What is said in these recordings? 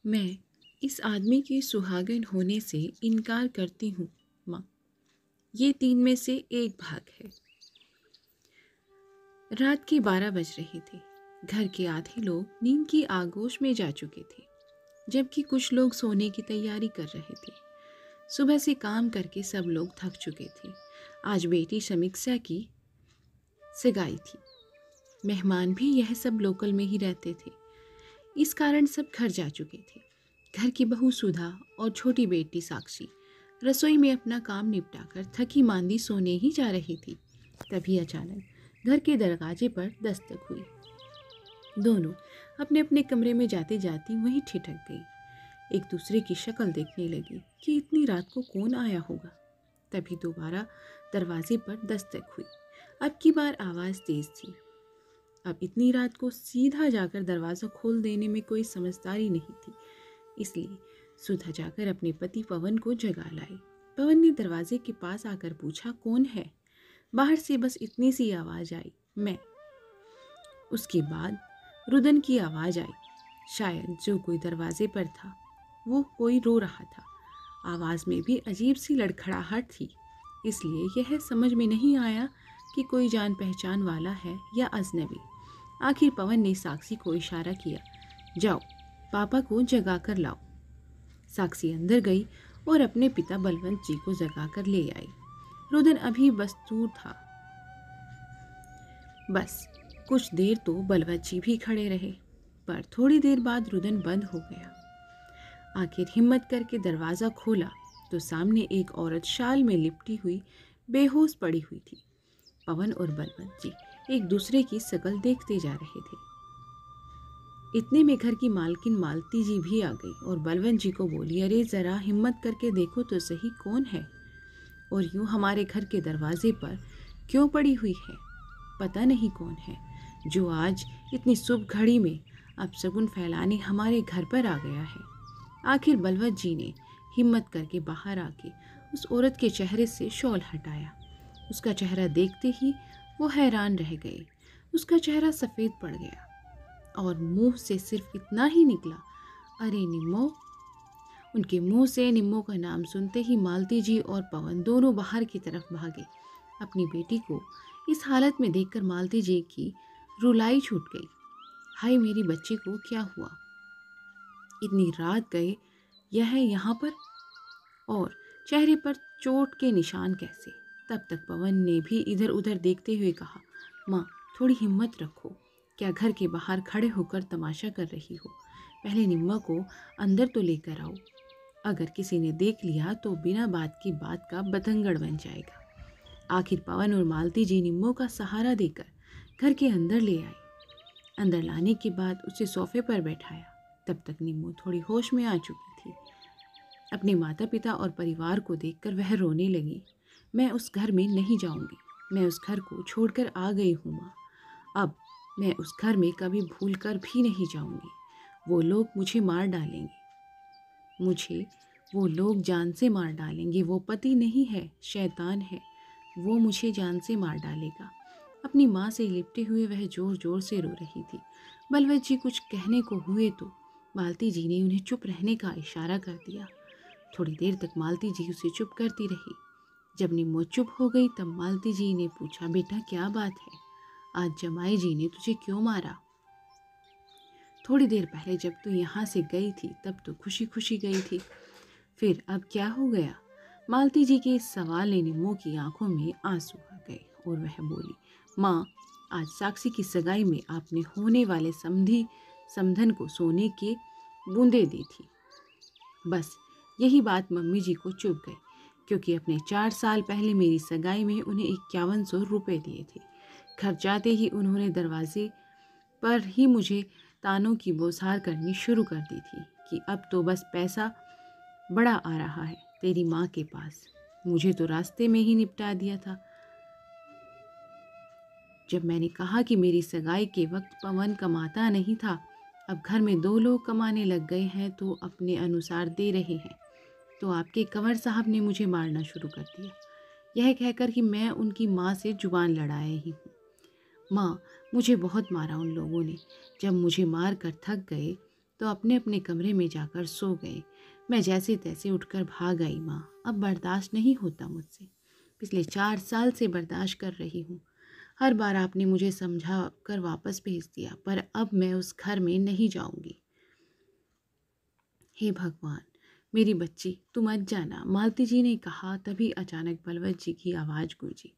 मैं इस आदमी के सुहागन होने से इनकार करती हूँ, माँ। ये 3 में से एक भाग है। रात के 12 बज रहे थे। घर के आधे लोग नींद की आगोश में जा चुके थे, जबकि कुछ लोग सोने की तैयारी कर रहे थे। सुबह से काम करके सब लोग थक चुके थे। आज बेटी समीक्षा की सगाई थी। मेहमान भी यह सब लोकल में ही रहते थे। इस कारण सब घर जा चुके थे। घर की बहू सुधा और छोटी बेटी साक्षी रसोई में अपना काम निपटाकर थकी मांदी सोने ही जा रही थी। तभी अचानक घर के दरवाजे पर दस्तक हुई। दोनों अपने अपने कमरे में जाते जाती वहीं ठिठक गई। एक दूसरे की शक्ल देखने लगी कि इतनी रात को कौन आया होगा। तभी दोबारा दरवाजे पर दस्तक हुई। अब की बार आवाज़ तेज थी। अब इतनी रात को सीधा जाकर दरवाज़ा खोल देने में कोई समझदारी नहीं थी, इसलिए सुधा जाकर अपने पति पवन को जगा लाई। पवन ने दरवाजे के पास आकर पूछा, कौन है? बाहर से बस इतनी सी आवाज़ आई, मैं। उसके बाद रुदन की आवाज़ आई। शायद जो कोई दरवाजे पर था वो कोई रो रहा था। आवाज़ में भी अजीब सी लड़खड़ाहट थी, इसलिए यह समझ में नहीं आया कि कोई जान पहचान वाला है या अजनबी। आखिर पवन ने साक्षी को इशारा किया, जाओ पापा को जगा कर लाओ। साक्षी अंदर गई और अपने पिता बलवंत जी को जगा कर ले आई। रुदन अभी बस दूर था। बस कुछ देर तो बलवंत जी भी खड़े रहे, पर थोड़ी देर बाद रुदन बंद हो गया। आखिर हिम्मत करके दरवाज़ा खोला तो सामने एक औरत शाल में लिपटी हुई बेहोश पड़ी हुई थी। पवन और बलवंत जी एक दूसरे की शकल देखते जा रहे थे। इतने में घर की मालकिन मालती जी भी आ गई और बलवंत जी को बोली, अरे ज़रा हिम्मत करके देखो तो सही कौन है, और यूं हमारे घर के दरवाजे पर क्यों पड़ी हुई है। पता नहीं कौन है जो आज इतनी शुभ घड़ी में अपशगुन फैलाने हमारे घर पर आ गया है। आखिर बलवंत जी ने हिम्मत करके बाहर आके उस औरत के चेहरे से शॉल हटाया। उसका चेहरा देखते ही वो हैरान रह गए। उसका चेहरा सफ़ेद पड़ गया और मुंह से सिर्फ इतना ही निकला, अरे निम्मो। उनके मुंह से निम्मो का नाम सुनते ही मालती जी और पवन दोनों बाहर की तरफ भागे। अपनी बेटी को इस हालत में देखकर मालती जी की रुलाई छूट गई। हाय, मेरी बच्ची को क्या हुआ? इतनी रात गए यह यहाँ पर, और चेहरे पर चोट के निशान कैसे? तब तक पवन ने भी इधर उधर देखते हुए कहा, माँ थोड़ी हिम्मत रखो। क्या घर के बाहर खड़े होकर तमाशा कर रही हो? पहले निम्मा को अंदर तो लेकर आओ। अगर किसी ने देख लिया तो बिना बात की बात का बतंगड़ बन जाएगा। आखिर पवन और मालती जी निम्मो का सहारा देकर घर के अंदर ले आए। अंदर लाने के बाद उसे सोफे पर बैठाया। तब तक निम्मो थोड़ी होश में आ चुकी थी। अपने माता पिता और परिवार को देखकर वह रोने लगी। मैं उस घर में नहीं जाऊंगी। मैं उस घर को छोड़कर आ गई हूँ माँ। अब मैं उस घर में कभी भूल कर भी नहीं जाऊंगी। वो लोग मुझे मार डालेंगे। मुझे वो लोग जान से मार डालेंगे। वो पति नहीं है, शैतान है। वो मुझे जान से मार डालेगा। अपनी माँ से लिपटे हुए वह जोर जोर से रो रही थी। बलवंत जी कुछ कहने को हुए तो मालती जी ने उन्हें चुप रहने का इशारा कर दिया। थोड़ी देर तक मालती जी उसे चुप करती रही। जब निम्मो चुप हो गई तब मालती जी ने पूछा, बेटा क्या बात है? आज जमाई जी ने तुझे क्यों मारा? थोड़ी देर पहले जब तू यहाँ से गई थी तब तो खुशी खुशी गई थी, फिर अब क्या हो गया? मालती जी के इस सवाल ने निम्मो की आंखों में आंसू आ गए और वह बोली, माँ आज साक्षी की सगाई में आपने होने वाले समधन को सोने के बूंदे दी थी। बस यही बात मम्मी जी को चुभ गई, क्योंकि अपने 4 साल पहले मेरी सगाई में उन्हें 5100 रुपये दिए थे। घर जाते ही उन्होंने दरवाजे पर ही मुझे तानों की बौछार करनी शुरू कर दी थी कि अब तो बस पैसा बड़ा आ रहा है तेरी माँ के पास। मुझे तो रास्ते में ही निपटा दिया था। जब मैंने कहा कि मेरी सगाई के वक्त पवन कमाता नहीं था, अब घर में 2 लोग कमाने लग गए हैं तो अपने अनुसार दे रहे हैं, तो आपके कंवर साहब ने मुझे मारना शुरू कर दिया, यह कहकर कि मैं उनकी माँ से जुबान लड़ाए ही हूँ। माँ मुझे बहुत मारा उन लोगों ने। जब मुझे मार कर थक गए तो अपने अपने कमरे में जाकर सो गए। मैं जैसे तैसे उठकर भाग आई। माँ, अब बर्दाश्त नहीं होता मुझसे। पिछले 4 साल से बर्दाश्त कर रही हूँ। हर बार आपने मुझे समझा कर वापस भेज दिया, पर अब मैं उस घर में नहीं जाऊंगी। हे भगवान, मेरी बच्ची, तू मत जाना, मालती जी ने कहा। तभी अचानक बलवंत जी की आवाज़ गूंजी।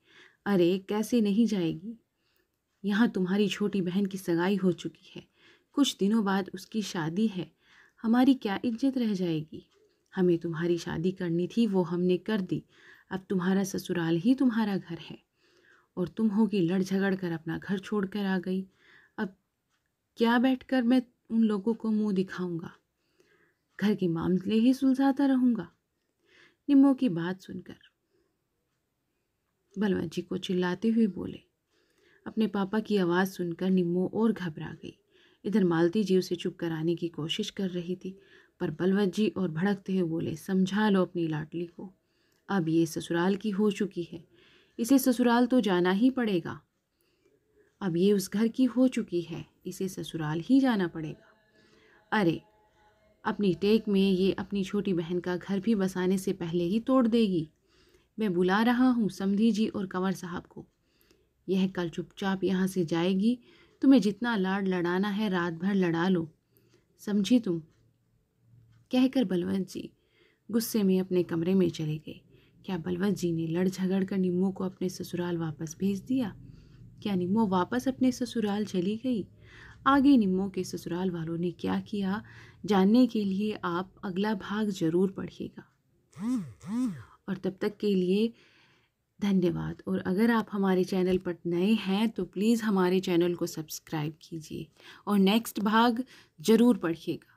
अरे कैसे नहीं जाएगी? यहाँ तुम्हारी छोटी बहन की सगाई हो चुकी है। कुछ दिनों बाद उसकी शादी है। हमारी क्या इज्जत रह जाएगी? हमें तुम्हारी शादी करनी थी, वो हमने कर दी। अब तुम्हारा ससुराल ही तुम्हारा घर है और तुम हो कि लड़ झगड़ कर अपना घर छोड़कर आ गई। अब क्या बैठकर मैं उन लोगों को मुंह दिखाऊंगा? घर के मामले ही सुलझाता रहूंगा। निम्मो की बात सुनकर बलवंत जी को चिल्लाते हुए बोले। अपने पापा की आवाज़ सुनकर निम्मो और घबरा गई। इधर मालती जी उसे चुप कराने की कोशिश कर रही थी, पर बलवंत जी और भड़कते हुए बोले, समझा लो अपनी लाडली को। अब ये ससुराल की हो चुकी है, इसे ससुराल तो जाना ही पड़ेगा। अब ये उस घर की हो चुकी है, इसे ससुराल ही जाना पड़ेगा। अरे, अपनी टेक में ये अपनी छोटी बहन का घर भी बसाने से पहले ही तोड़ देगी। मैं बुला रहा हूँ समधी जी और कंवर साहब को। यह कल चुपचाप यहाँ से जाएगी। तुम्हें जितना लाड लड़ाना है रात भर लड़ा लो, समझी तुम? कहकर बलवंत जी गुस्से में अपने कमरे में चले गए। क्या बलवंत जी ने लड़ झगड़ कर निम्मो को अपने ससुराल वापस भेज दिया? क्या निम्मो वापस अपने ससुराल चली गई? आगे निम्मो के ससुराल वालों ने क्या किया, जानने के लिए आप अगला भाग जरूर पढ़िएगा। और तब तक के लिए धन्यवाद। और अगर आप हमारे चैनल पर नए हैं तो प्लीज़ हमारे चैनल को सब्सक्राइब कीजिए और नेक्स्ट भाग ज़रूर पढ़िएगा।